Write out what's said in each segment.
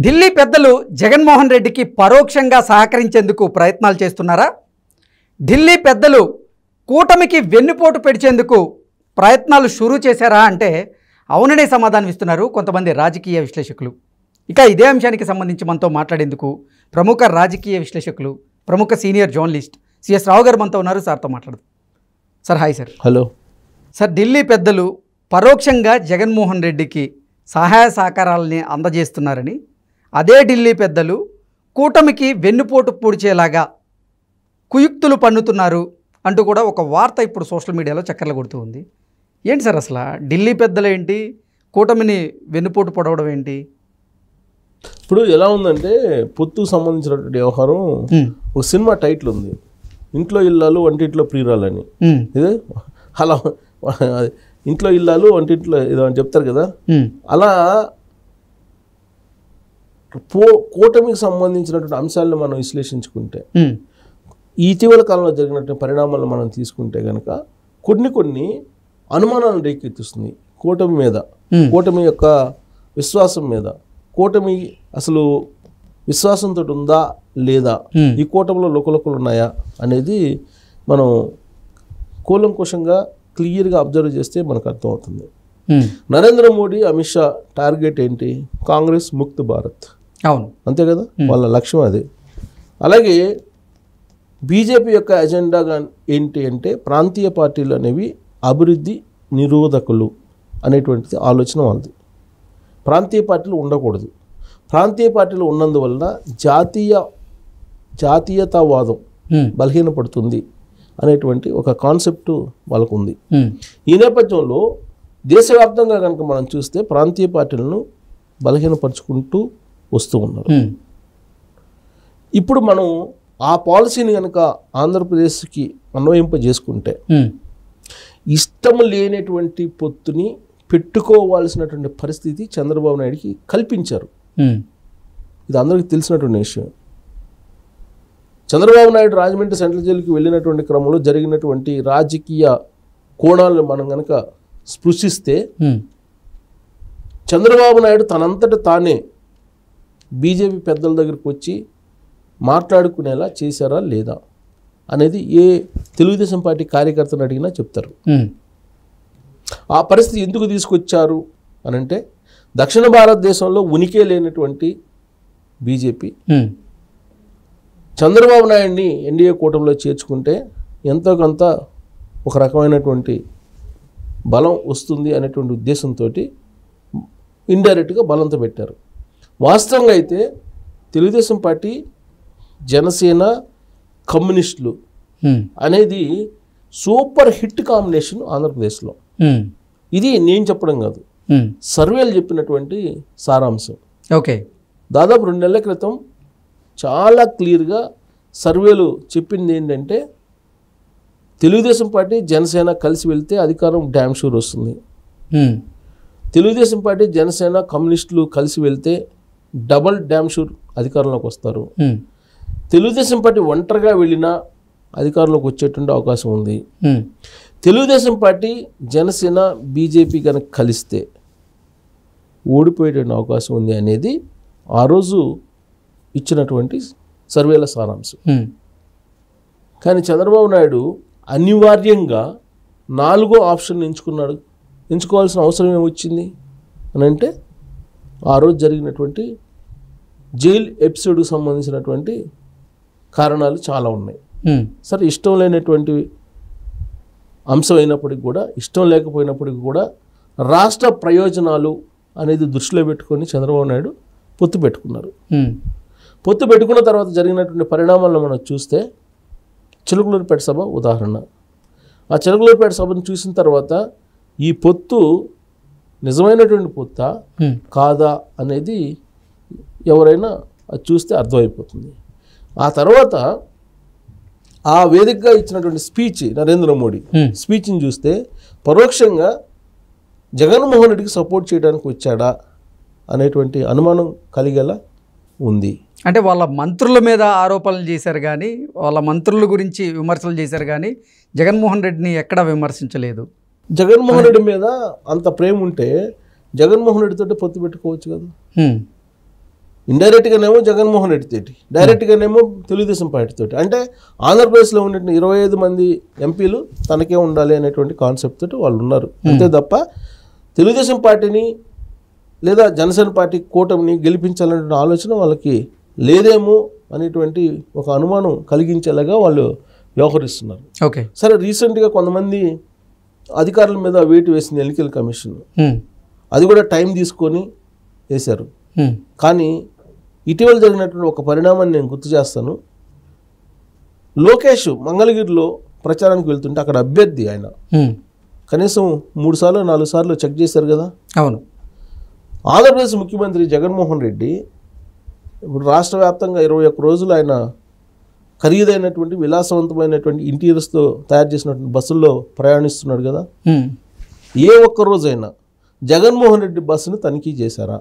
ఢిల్లీ పెద్దలు జగన్మోహన్ రెడ్డికి పరోక్షంగా సహకరించేందుకు ప్రయత్నాలు చేస్తున్నారా? ఢిల్లీ పెద్దలు కూటమికి వెన్నుపోటు పెడిచేందుకు ప్రయత్నాలు షురూ చేశారా అంటే అవుననే సమాధానం ఇస్తున్నారు కొంతమంది రాజకీయ విశ్లేషకులు. ఇక ఇదే అంశానికి సంబంధించి మనతో మాట్లాడేందుకు ప్రముఖ రాజకీయ విశ్లేషకులు, ప్రముఖ సీనియర్ జర్నలిస్ట్ సిఎస్ రావు గారు మనతో ఉన్నారు. సార్తో మాట్లాడదు. Sir hi sir. Hello sir, Delhi పెద్దలు పరోక్షంగా జగన్మోహన్ రెడ్డికి సహాయ సహకారాలని అందజేస్తున్నారని, అదే ఢిల్లీ పెద్దలు కూటమికి వెన్నుపోటు పొడిచేలాగా కుయుక్తులు పన్నుతున్నారు అంటూ కూడా ఒక వార్త ఇప్పుడు సోషల్ మీడియాలో చక్కర్లు కొడుతూ ఉంది. ఏంటి సార్ అసలు ఢిల్లీ పెద్దలు ఏంటి, కూటమిని వెన్నుపోటు పొడవడం ఏంటి? ఇప్పుడు ఎలా ఉందంటే పొత్తుకు సంబంధించినటువంటి వ్యవహారం ఒక సినిమా టైటిల్ ఉంది, ఇంట్లో ఇల్లాలు వంటింట్లో ప్రియురాలని. ఇదే అలా ఇంట్లో ఇల్లాలు వంటింట్లో ఏదో అని చెప్తారు కదా, అలా కూటమికి సంబంధించినటువంటి అంశాలను మనం విశ్లేషించుకుంటే, ఇటీవల కాలంలో జరిగినటువంటి పరిణామాలను మనం తీసుకుంటే కనుక కొన్ని అనుమానాలను రేకెత్తిస్తుంది కూటమి మీద, కూటమి యొక్క విశ్వాసం మీద. కూటమి అసలు విశ్వాసంతో ఉందా లేదా, ఈ కూటమిలో లోకలోకలు ఉన్నాయా అనేది మనం కూలంకుషంగా క్లియర్గా అబ్జర్వ్ చేస్తే మనకు అర్థమవుతుంది. నరేంద్ర మోడీ, అమిత్ షా టార్గెట్ ఏంటి? కాంగ్రెస్ ముక్త్ భారత్. అవును, అంతే కదా, వాళ్ళ లక్ష్యం అదే. అలాగే బీజేపీ యొక్క ఎజెండా ఏంటి అంటే ప్రాంతీయ పార్టీలు అనేవి అభివృద్ధి నిరోధకులు అనేటువంటిది ఆలోచన వాళ్ళది. ప్రాంతీయ పార్టీలు ఉండకూడదు. ప్రాంతీయ పార్టీలు ఉన్నందువలన జాతీయతావాదం బలహీనపడుతుంది అనేటువంటి ఒక కాన్సెప్ట్ వాళ్ళకు ఉంది. ఈ నేపథ్యంలో దేశవ్యాప్తంగా కనుక మనం చూస్తే ప్రాంతీయ పార్టీలను బలహీనపరుచుకుంటూ వస్తూ ఉన్నారు. ఇప్పుడు మనం ఆ పాలసీని కనుక ఆంధ్రప్రదేశ్కి అన్వయింపజేసుకుంటే ఇష్టం లేనటువంటి పొత్తుని పెట్టుకోవాల్సినటువంటి పరిస్థితి చంద్రబాబు నాయుడికి కల్పించారు. ఇది అందరికీ తెలిసినటువంటి విషయం. చంద్రబాబు నాయుడు రాజమండ్రి సెంట్రల్ జైలుకి వెళ్ళినటువంటి క్రమంలో జరిగినటువంటి రాజకీయ కోణాలను మనం కనుక స్పృశిస్తే, చంద్రబాబు నాయుడు తనంతట తానే బీజేపీ పెద్దల దగ్గరికి వచ్చి మాట్లాడుకునేలా చేశారా లేదా అనేది ఏ తెలుగుదేశం పార్టీ కార్యకర్తను అడిగినా చెప్తారు. ఆ పరిస్థితి ఎందుకు తీసుకొచ్చారు అనంటే, దక్షిణ భారతదేశంలో ఉనికే లేనటువంటి బీజేపీ చంద్రబాబు నాయుడిని ఎన్డీఏ కూటమిలో చేర్చుకుంటే ఎంతో కొంత ఒక రకమైనటువంటి బలం వస్తుంది అనేటువంటి ఉద్దేశంతో ఇండైరెక్ట్గా బలంతో పెట్టారు. వాస్తవంగా అయితే తెలుగుదేశం పార్టీ, జనసేన, కమ్యూనిస్టులు అనేది సూపర్ హిట్ కాంబినేషన్ ఆంధ్రప్రదేశ్లో. ఇది నేను చెప్పడం కాదు, సర్వేలు చెప్పినటువంటి సారాంశం. ఓకే, దాదాపు 2 నెలల క్రితం చాలా క్లియర్గా సర్వేలు చెప్పింది ఏంటంటే, తెలుగుదేశం పార్టీ, జనసేన కలిసి వెళ్తే అధికారం డ్యామ్ షూర్ వస్తుంది. తెలుగుదేశం పార్టీ, జనసేన, కమ్యూనిస్టులు కలిసి వెళ్తే డబల్ డ్యామ్ షూర్ అధికారంలోకి వస్తారు. తెలుగుదేశం పార్టీ ఒంటరిగా వెళ్ళినా అధికారంలోకి వచ్చేటువంటి అవకాశం ఉంది. తెలుగుదేశం పార్టీ, జనసేన, బీజేపీ కనుక కలిస్తే ఓడిపోయేటువంటి అవకాశం ఉంది అనేది ఆ రోజు ఇచ్చినటువంటి సర్వేల సారాంశం. కానీ చంద్రబాబు నాయుడు అనివార్యంగా 4వ ఆప్షన్ ఎంచుకోవాల్సిన అవసరం ఏమొచ్చింది అని అంటే, ఆ రోజు జరిగినటువంటి జైల్ ఎపిసోడ్కి సంబంధించినటువంటి కారణాలు చాలా ఉన్నాయి. సరే, ఇష్టం లేనటువంటి అంశం అయినప్పటికీ కూడా, ఇష్టం లేకపోయినప్పటికీ కూడా రాష్ట్ర ప్రయోజనాలు అనేది దృష్టిలో పెట్టుకొని చంద్రబాబు నాయుడు పొత్తు పెట్టుకున్నారు. పొత్తు పెట్టుకున్న తర్వాత జరిగినటువంటి పరిణామాలను మనం చూస్తే, చిలుకలూరిపేట సభ ఉదాహరణ. ఆ చిలుకలూరిపేట సభను చూసిన తర్వాత ఈ పొత్తు నిజమైనటువంటి పొత్తా కాదా అనేది ఎవరైనా అది చూస్తే అర్థమైపోతుంది. ఆ తర్వాత ఆ వేదికగా ఇచ్చినటువంటి స్పీచ్, నరేంద్ర మోడీ స్పీచ్ని చూస్తే పరోక్షంగా జగన్మోహన్ రెడ్డికి సపోర్ట్ చేయడానికి వచ్చాడా అనేటువంటి అనుమానం కలిగేలా ఉంది. అంటే వాళ్ళ మంత్రుల మీద ఆరోపణలు చేశారు కానీ, వాళ్ళ మంత్రుల గురించి విమర్శలు చేశారు కానీ జగన్మోహన్ రెడ్డిని ఎక్కడా విమర్శించలేదు. జగన్మోహన్ రెడ్డి మీద అంత ప్రేమ ఉంటే జగన్మోహన్ రెడ్డితో పొత్తు పెట్టుకోవచ్చు కదా. ఇండైరెక్ట్గానేమో జగన్మోహన్ రెడ్డి తోటి, డైరెక్ట్గానేమో తెలుగుదేశం పార్టీ తోటి. అంటే ఆంధ్రప్రదేశ్లో ఉన్న 25 మంది ఎంపీలు తనకే ఉండాలి అనేటువంటి కాన్సెప్ట్ తోటి వాళ్ళు ఉన్నారు. అంతే తప్ప తెలుగుదేశం పార్టీని లేదా జనసేన పార్టీ కూటమిని గెలిపించాలనే ఆలోచన వాళ్ళకి లేదేమో అనేటువంటి ఒక అనుమానం కలిగించేలాగా వాళ్ళు వ్యవహరిస్తున్నారు. ఓకే, సరే, రీసెంట్గా కొంతమంది అధికారుల మీద వేటు వేసింది ఎన్నికల కమిషన్. అది కూడా టైం తీసుకొని వేశారు. కానీ ఇటీవల జరిగినటువంటి ఒక పరిణామాన్ని నేను గుర్తు చేస్తాను. లోకేష్ మంగళగిరిలో ప్రచారానికి వెళ్తుంటే అక్కడ అభ్యర్థి ఆయన కనీసం 3 సార్లు 4 సార్లు చెక్ చేశారు కదా. అవును. ఆంధ్రప్రదేశ్ ముఖ్యమంత్రి జగన్మోహన్ రెడ్డి ఇప్పుడు రాష్ట్ర వ్యాప్తంగా 21 రోజులు ఆయన ఖరీదైనటువంటి విలాసవంతమైనటువంటి ఇంటీరియర్స్తో తయారు చేసినటువంటి బస్సుల్లో ప్రయాణిస్తున్నాడు కదా. ఏ ఒక్క రోజైనా జగన్మోహన్ రెడ్డి బస్సును తనిఖీ చేశారా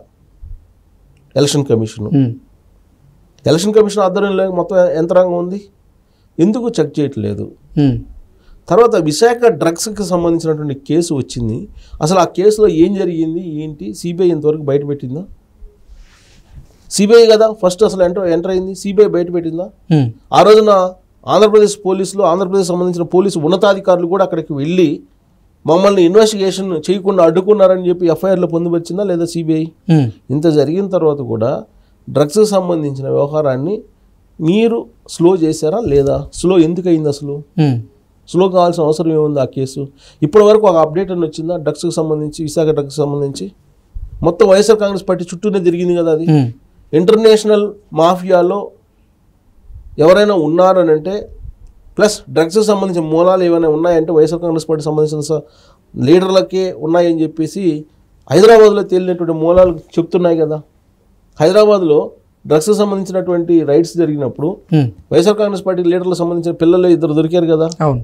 ఎలక్షన్ కమిషన్? ఎలక్షన్ కమిషన్ ఆధ్వర్యంలో మొత్తం యంత్రాంగం ఉంది, ఎందుకు చెక్ చేయట్లేదు? తర్వాత విశాఖ డ్రగ్స్కి సంబంధించినటువంటి కేసు వచ్చింది. అసలు ఆ కేసులో ఏం జరిగింది ఏంటి సిబిఐ ఇంతవరకు బయటపెట్టిందా? సిబిఐ కదా ఫస్ట్ అసలు ఎంటర్ అయింది, సిబిఐ బయటపెట్టిందా? ఆ రోజున ఆంధ్రప్రదేశ్ పోలీసులు, ఆంధ్రప్రదేశ్ సంబంధించిన పోలీసు ఉన్నతాధికారులు కూడా అక్కడికి వెళ్ళి మమ్మల్ని ఇన్వెస్టిగేషన్ చేయకుండా అడ్డుకున్నారని చెప్పి ఎఫ్ఐఆర్లో పొందుపరిచిందా లేదా సిబిఐ? ఇంత జరిగిన తర్వాత కూడా డ్రగ్స్కి సంబంధించిన వ్యవహారాన్ని మీరు స్లో చేశారా లేదా? స్లో ఎందుకు అయింది? అసలు స్లో కావాల్సిన అవసరం ఏముంది? ఆ కేసు ఇప్పటి వరకు ఒక అప్డేట్ అని వచ్చిందా డ్రగ్స్కి సంబంధించి? విశాఖ డ్రగ్స్కి సంబంధించి మొత్తం వైఎస్ఆర్ కాంగ్రెస్ పార్టీ చుట్టూనే తిరిగింది కదా. అది ఇంటర్నేషనల్ మాఫియాలో ఎవరైనా ఉన్నారని అంటే, ప్లస్ డ్రగ్స్కి సంబంధించిన మూలాలు ఏమైనా ఉన్నాయంటే వైఎస్ఆర్ కాంగ్రెస్ పార్టీ సంబంధించిన లీడర్లకే ఉన్నాయని చెప్పేసి హైదరాబాద్లో తేలినటువంటి మూలాలు చెప్తున్నాయి కదా. హైదరాబాద్లో డ్రగ్స్కి సంబంధించినటువంటి రైడ్స్ జరిగినప్పుడు వైఎస్ఆర్ కాంగ్రెస్ పార్టీ లీడర్లకు సంబంధించిన పిల్లలు 2 దొరికారు కదా. అవును.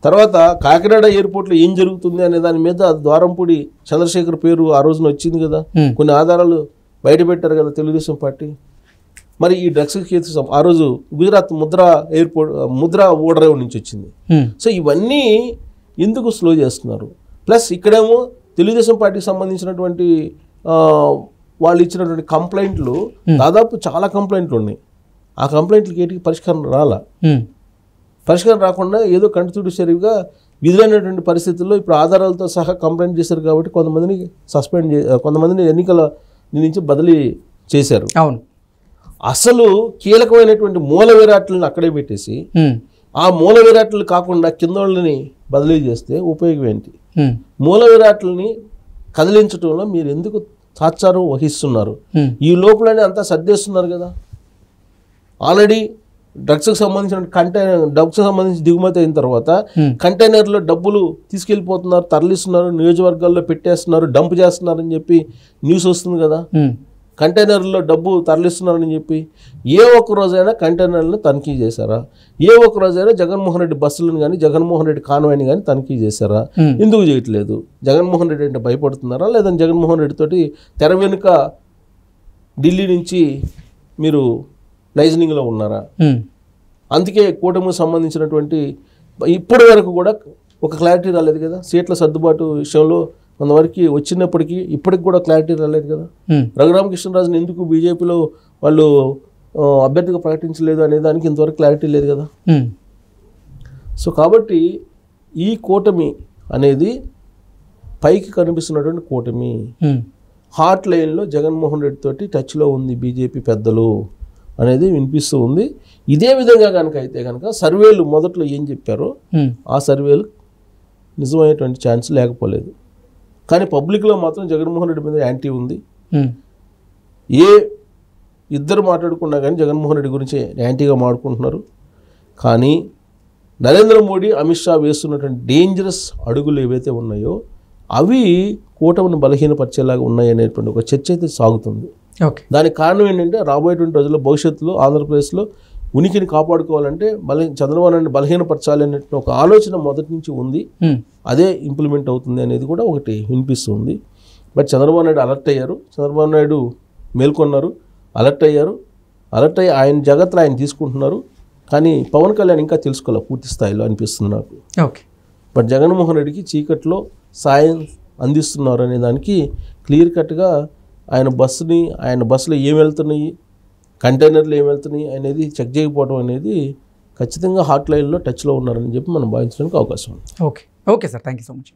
తర్వాత కాకినాడ ఎయిర్పోర్ట్లో ఏం జరుగుతుంది అనే దాని మీద ద్వారంపూడి చంద్రశేఖర్ పేరు ఆ రోజున వచ్చింది కదా. కొన్ని ఆధారాలు బయట పెట్టారు కదా తెలుగుదేశం పార్టీ. మరి ఈ డ్రగ్స్ కేసు ఆ రోజు గుజరాత్ ముద్రా ఓడరేవు నుంచి వచ్చింది. సో ఇవన్నీ ఎందుకు స్లో చేస్తున్నారు? ప్లస్ ఇక్కడేమో తెలుగుదేశం పార్టీకి సంబంధించినటువంటి వాళ్ళు ఇచ్చినటువంటి కంప్లైంట్లు దాదాపు చాలా కంప్లైంట్లు ఉన్నాయి. ఆ కంప్లైంట్లకి ఏటికి పరిష్కారం రాకుండా ఏదో కంటితుడి సరిగా విధులైనటువంటి పరిస్థితుల్లో ఇప్పుడు ఆధారాలతో సహా కంప్లైంట్ చేశారు కాబట్టి కొంతమందిని కొంతమందిని ఎన్నికల నుంచి బదిలీ చేశారు. అవును. అసలు కీలకమైనటువంటి మూల విరాట్లను అక్కడే పెట్టేసి ఆ మూల విరాట్లు కాకుండా కింద వాళ్ళని బదిలీ చేస్తే ఉపయోగం ఏంటి? మూల విరాట్లని కదిలించడంలో మీరు ఎందుకు తాత్సారం వహిస్తున్నారు? ఈ లోపలనే అంతా సర్దేస్తున్నారు కదా. ఆల్రెడీ డ్రగ్స్కి సంబంధించి దిగుమతి అయిన తర్వాత కంటైనర్లో డబ్బులు తీసుకెళ్ళిపోతున్నారు, తరలిస్తున్నారు, నియోజకవర్గాల్లో పెట్టేస్తున్నారు, డంప్ చేస్తున్నారు అని చెప్పి న్యూస్ వస్తుంది కదా. కంటైనర్లో డబ్బు తరలిస్తున్నారని చెప్పి ఏ ఒక్క రోజైనా కంటైనర్లను తనిఖీ చేశారా? ఏ ఒక్క రోజైనా జగన్మోహన్ రెడ్డి బస్సులను కానీ జగన్మోహన్ రెడ్డి కాన్వాయ్ని కానీ తనిఖీ చేశారా? ఎందుకు చేయట్లేదు? జగన్మోహన్ రెడ్డి అంటే భయపడుతున్నారా? లేదంటే జగన్మోహన్ రెడ్డి తోటి తెర వెనుక ఢిల్లీ నుంచి మీరు లైజనింగ్లో ఉన్నారా? అందుకే కూటమికి సంబంధించినటువంటి ఇప్పటి వరకు కూడా ఒక క్లారిటీ రాలేదు కదా. సీట్ల సర్దుబాటు విషయంలో కొంతవరకు వచ్చినప్పటికీ ఇప్పటికి కూడా క్లారిటీ రాలేదు కదా. రఘురామకృష్ణరాజుని ఎందుకు బీజేపీలో వాళ్ళు అభ్యర్థిగా ప్రకటించలేదు అనే దానికి ఇంతవరకు క్లారిటీ లేదు కదా. సో కాబట్టి ఈ కూటమి అనేది పైకి కనిపిస్తున్నటువంటి కూటమి హాట్ లైన్లో జగన్మోహన్ రెడ్డి తోటి టచ్లో ఉంది బీజేపీ పెద్దలు అనేది వినిపిస్తూ ఉంది. ఇదే విధంగా కనుక అయితే కనుక సర్వేలు మొదట్లో ఏం చెప్పారో ఆ సర్వేలు నిజమైనటువంటి ఛాన్స్ లేకపోలేదు. కానీ పబ్లిక్లో మాత్రం జగన్మోహన్ రెడ్డి మీద యాంటీ ఉంది. ఏ ఇద్దరు మాట్లాడుకున్నా కానీ జగన్మోహన్ రెడ్డి గురించి యాంటీగా మాట్లాడుకుంటున్నారు. కానీ నరేంద్ర మోడీ అమిత్ షా వేస్తున్నటువంటి డేంజరస్ అడుగులు ఏవైతే ఉన్నాయో అవి కూటమిని బలహీనపరిచేలాగా ఉన్నాయనేటువంటి ఒక చర్చ అయితే సాగుతుంది. దానికి కారణం ఏంటంటే రాబోయేటువంటి రోజుల్లో భవిష్యత్తులో ఆంధ్రప్రదేశ్లో ఉనికిని కాపాడుకోవాలంటే చంద్రబాబు నాయుడు బలహీనపరచాలి అనేటువంటి ఒక ఆలోచన మొదటి నుంచి ఉంది. అదే ఇంప్లిమెంట్ అవుతుంది అనేది కూడా ఒకటి వినిపిస్తుంది. బట్ చంద్రబాబు నాయుడు అలర్ట్ అయ్యారు, చంద్రబాబు నాయుడు మేల్కొన్నారు, అలర్ట్ అయ్యి ఆయన జాగ్రత్తలు ఆయన తీసుకుంటున్నారు. కానీ పవన్ కళ్యాణ్ ఇంకా తెలుసుకోవాలి పూర్తి స్థాయిలో అనిపిస్తుంది నాకు. బట్ జగన్మోహన్ రెడ్డికి చీకట్లో సాయం అందిస్తున్నారు అనే దానికి క్లియర్ కట్గా ఆయన బస్సులో ఏం వెళ్తున్నాయి, కంటైనర్లు ఏం వెళ్తున్నాయి అనేది చెక్ చేయకపోవడం అనేది ఖచ్చితంగా హాట్ లైన్లో టచ్లో ఉన్నారని చెప్పి మనం భావించడానికి అవకాశం ఉంది. Okay sir, thank you so much.